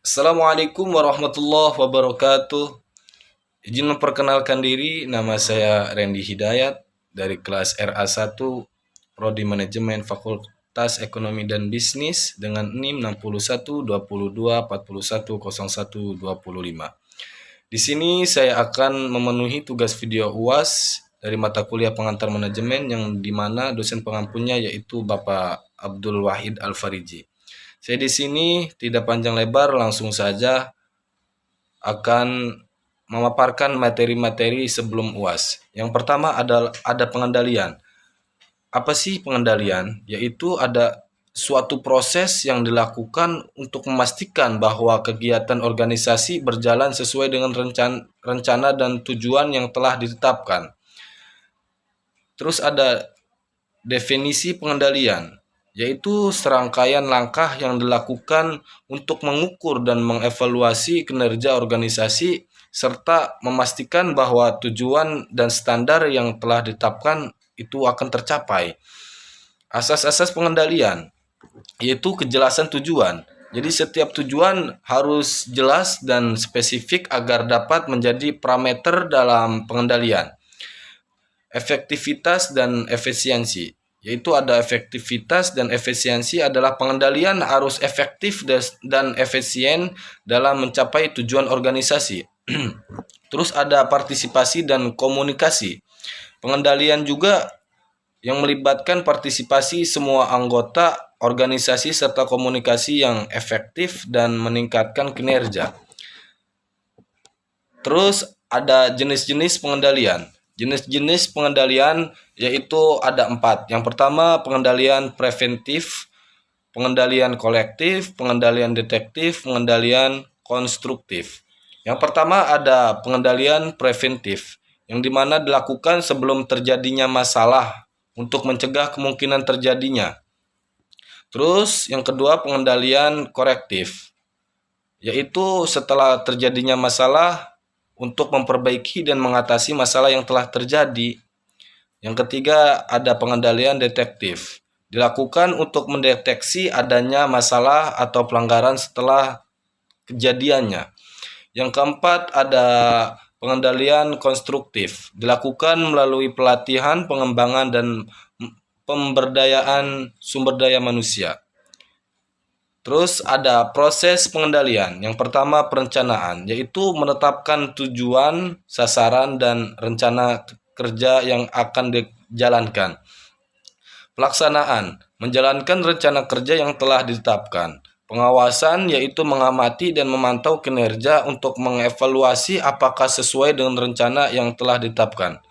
Assalamualaikum warahmatullahi wabarakatuh. Izin memperkenalkan diri, nama saya Randy Hidayat dari kelas RA1 Prodi Manajemen Fakultas Ekonomi dan Bisnis dengan NIM 61 22 41 01 25. Di sini saya akan memenuhi tugas video UAS dari mata kuliah pengantar manajemen yang dimana dosen pengampunya yaitu Bapak Abdul Wahid Al-Fariji. Saya di sini tidak panjang lebar, langsung saja akan memaparkan materi-materi sebelum UAS. Yang pertama ada pengendalian. Apa sih pengendalian? Yaitu ada suatu proses yang dilakukan untuk memastikan bahwa kegiatan organisasi berjalan sesuai dengan rencana dan tujuan yang telah ditetapkan. Terus ada definisi pengendalian, yaitu serangkaian langkah yang dilakukan untuk mengukur dan mengevaluasi kinerja organisasi serta memastikan bahwa tujuan dan standar yang telah ditetapkan itu akan tercapai. Asas-asas pengendalian yaitu kejelasan tujuan. Jadi setiap tujuan harus jelas dan spesifik agar dapat menjadi parameter dalam pengendalian. Efektivitas dan efisiensi, yaitu ada efektivitas dan efisiensi adalah pengendalian harus efektif dan efisien dalam mencapai tujuan organisasi. Terus ada partisipasi dan komunikasi. Pengendalian juga yang melibatkan partisipasi semua anggota organisasi serta komunikasi yang efektif dan meningkatkan kinerja. Terus ada jenis-jenis pengendalian. Jenis-jenis pengendalian yaitu ada 4. Yang pertama pengendalian preventif, pengendalian kolektif, pengendalian detektif, pengendalian konstruktif. Yang pertama ada pengendalian preventif, yang dimana dilakukan sebelum terjadinya masalah untuk mencegah kemungkinan terjadinya. Terus yang kedua pengendalian korektif, yaitu setelah terjadinya masalah untuk memperbaiki dan mengatasi masalah yang telah terjadi. Yang ketiga ada pengendalian detektif, dilakukan untuk mendeteksi adanya masalah atau pelanggaran setelah kejadiannya. Yang keempat ada pengendalian konstruktif, dilakukan melalui pelatihan, pengembangan, dan pemberdayaan sumber daya manusia. Terus ada proses pengendalian. Yang pertama perencanaan, yaitu menetapkan tujuan, sasaran, dan rencana kerja yang akan dijalankan. Pelaksanaan, menjalankan rencana kerja yang telah ditetapkan. Pengawasan, yaitu mengamati dan memantau kinerja untuk mengevaluasi apakah sesuai dengan rencana yang telah ditetapkan.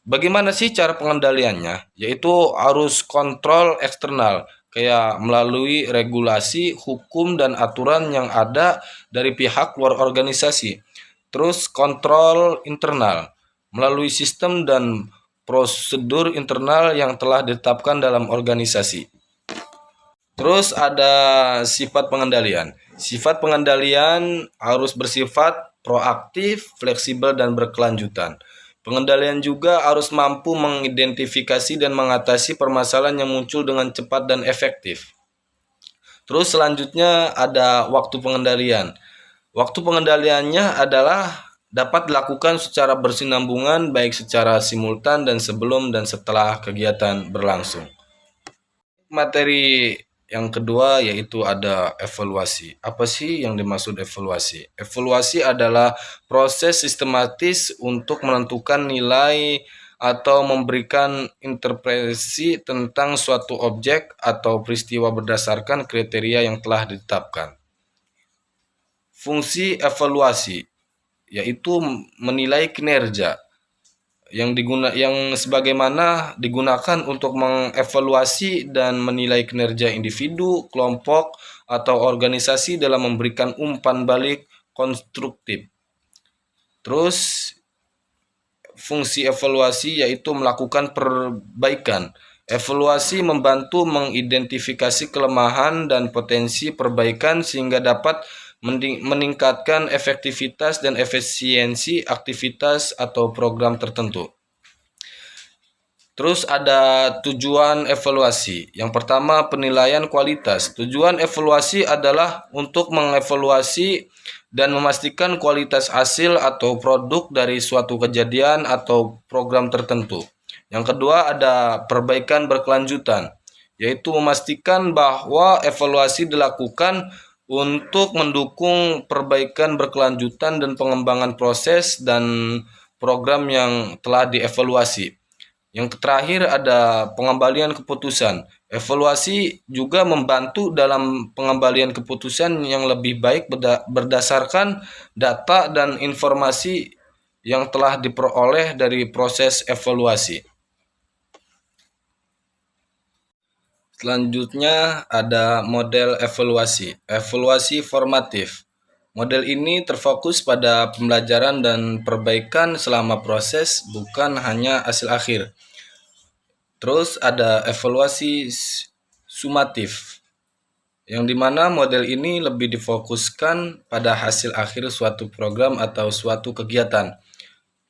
Bagaimana sih cara pengendaliannya? Yaitu harus kontrol eksternal, kayak melalui regulasi, hukum, dan aturan yang ada dari pihak luar organisasi. Terus kontrol internal, melalui sistem dan prosedur internal yang telah ditetapkan dalam organisasi. Terus ada sifat pengendalian. Sifat pengendalian harus bersifat proaktif, fleksibel, dan berkelanjutan. Pengendalian juga harus mampu mengidentifikasi dan mengatasi permasalahan yang muncul dengan cepat dan efektif. Terus selanjutnya ada waktu pengendalian. Waktu pengendaliannya adalah dapat dilakukan secara bersinambungan baik secara simultan dan sebelum dan setelah kegiatan berlangsung. Materi yang kedua yaitu ada evaluasi. Apa sih yang dimaksud evaluasi? Evaluasi adalah proses sistematis untuk menentukan nilai atau memberikan interpretasi tentang suatu objek atau peristiwa berdasarkan kriteria yang telah ditetapkan. Fungsi evaluasi yaitu menilai kinerja yang sebagaimana digunakan untuk mengevaluasi dan menilai kinerja individu, kelompok, atau organisasi dalam memberikan umpan balik konstruktif. Terus fungsi evaluasi yaitu melakukan perbaikan. Evaluasi membantu mengidentifikasi kelemahan dan potensi perbaikan sehingga dapat meningkatkan efektivitas dan efisiensi aktivitas atau program tertentu. Terus ada tujuan evaluasi. Yang pertama, penilaian kualitas. Tujuan evaluasi adalah untuk mengevaluasi dan memastikan kualitas hasil atau produk dari suatu kejadian atau program tertentu. Yang kedua, ada perbaikan berkelanjutan, yaitu memastikan bahwa evaluasi dilakukan untuk mendukung perbaikan berkelanjutan dan pengembangan proses dan program yang telah dievaluasi. Yang terakhir ada pengembalian keputusan. Evaluasi juga membantu dalam pengembalian keputusan yang lebih baik berdasarkan data dan informasi yang telah diperoleh dari proses evaluasi. Selanjutnya ada model evaluasi. Evaluasi formatif. Model ini terfokus pada pembelajaran dan perbaikan selama proses, bukan hanya hasil akhir. Terus ada evaluasi sumatif, yang dimana model ini lebih difokuskan pada hasil akhir suatu program atau suatu kegiatan.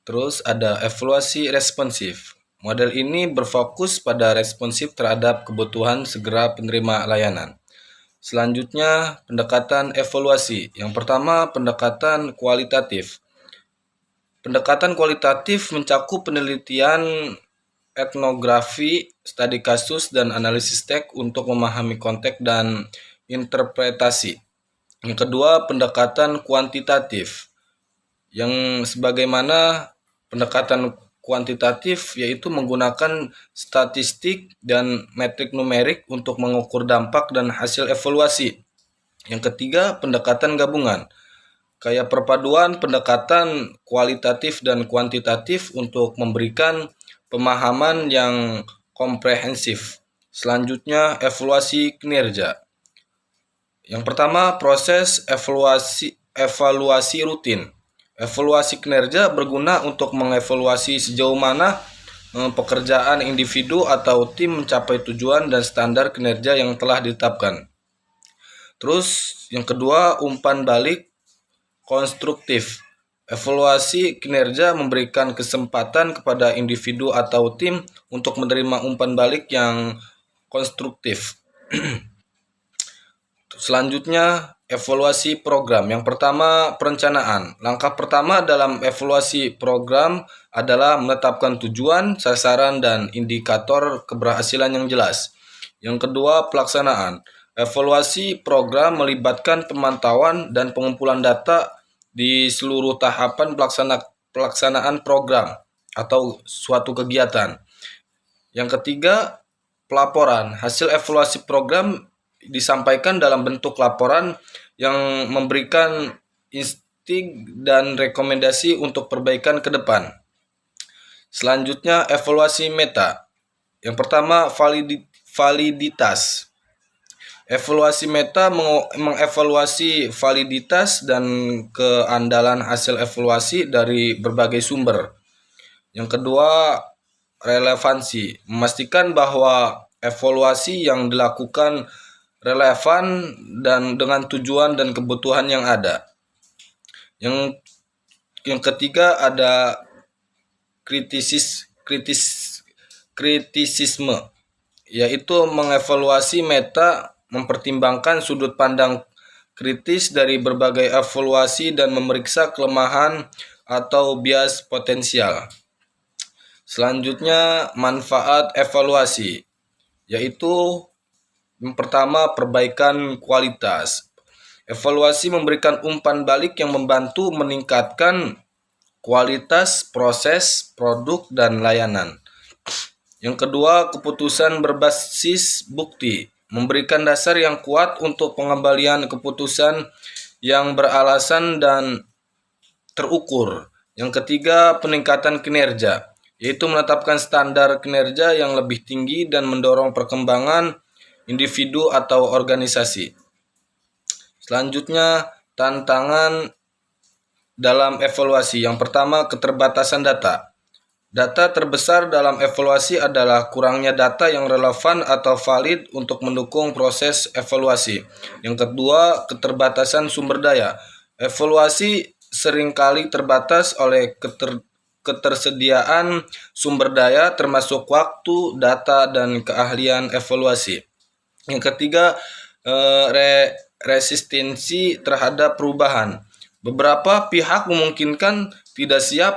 Terus ada evaluasi responsif. Model ini berfokus pada responsif terhadap kebutuhan segera penerima layanan. Selanjutnya, pendekatan evaluasi. Yang pertama, pendekatan kualitatif. Pendekatan kualitatif mencakup penelitian etnografi, studi kasus, dan analisis teks untuk memahami konteks dan interpretasi. Yang kedua, pendekatan kuantitatif. Yang sebagaimana pendekatan kuantitatif yaitu menggunakan statistik dan metrik numerik untuk mengukur dampak dan hasil evaluasi. Yang ketiga, pendekatan gabungan. Kayak perpaduan pendekatan kualitatif dan kuantitatif untuk memberikan pemahaman yang komprehensif. Selanjutnya, evaluasi kinerja. Yang pertama, proses evaluasi rutin. Evaluasi kinerja berguna untuk mengevaluasi sejauh mana pekerjaan individu atau tim mencapai tujuan dan standar kinerja yang telah ditetapkan. Terus yang kedua, umpan balik konstruktif. Evaluasi kinerja memberikan kesempatan kepada individu atau tim untuk menerima umpan balik yang konstruktif. Selanjutnya, evaluasi program. Yang pertama, perencanaan. Langkah pertama dalam evaluasi program adalah menetapkan tujuan, sasaran, dan indikator keberhasilan yang jelas. Yang kedua, pelaksanaan. Evaluasi program melibatkan pemantauan dan pengumpulan data di seluruh tahapan pelaksanaan program atau suatu kegiatan. Yang ketiga, pelaporan. Hasil evaluasi program disampaikan dalam bentuk laporan yang memberikan insting dan rekomendasi untuk perbaikan ke depan. Selanjutnya, evaluasi meta. Yang pertama, validitas. Evaluasi meta mengevaluasi validitas dan keandalan hasil evaluasi dari berbagai sumber. Yang kedua, relevansi. Memastikan bahwa evaluasi yang dilakukan relevan dan dengan tujuan dan kebutuhan yang ada. Yang ketiga ada kritisisme, yaitu mengevaluasi meta, mempertimbangkan sudut pandang kritis dari berbagai evaluasi dan memeriksa kelemahan atau bias potensial. Selanjutnya, manfaat evaluasi, yaitu yang pertama, perbaikan kualitas. Evaluasi memberikan umpan balik yang membantu meningkatkan kualitas proses, produk, dan layanan. Yang kedua, keputusan berbasis bukti. Memberikan dasar yang kuat untuk pengembalian keputusan yang beralasan dan terukur. Yang ketiga, peningkatan kinerja, yaitu menetapkan standar kinerja yang lebih tinggi dan mendorong perkembangan individu atau organisasi. Selanjutnya, tantangan dalam evaluasi. Yang pertama, keterbatasan data. Data terbesar dalam evaluasi adalah kurangnya data yang relevan atau valid untuk mendukung proses evaluasi. Yang kedua, keterbatasan sumber daya. Evaluasi seringkali terbatas oleh ketersediaan sumber daya termasuk waktu, data, dan keahlian evaluasi. Yang ketiga, resistensi terhadap perubahan. Beberapa pihak memungkinkan tidak siap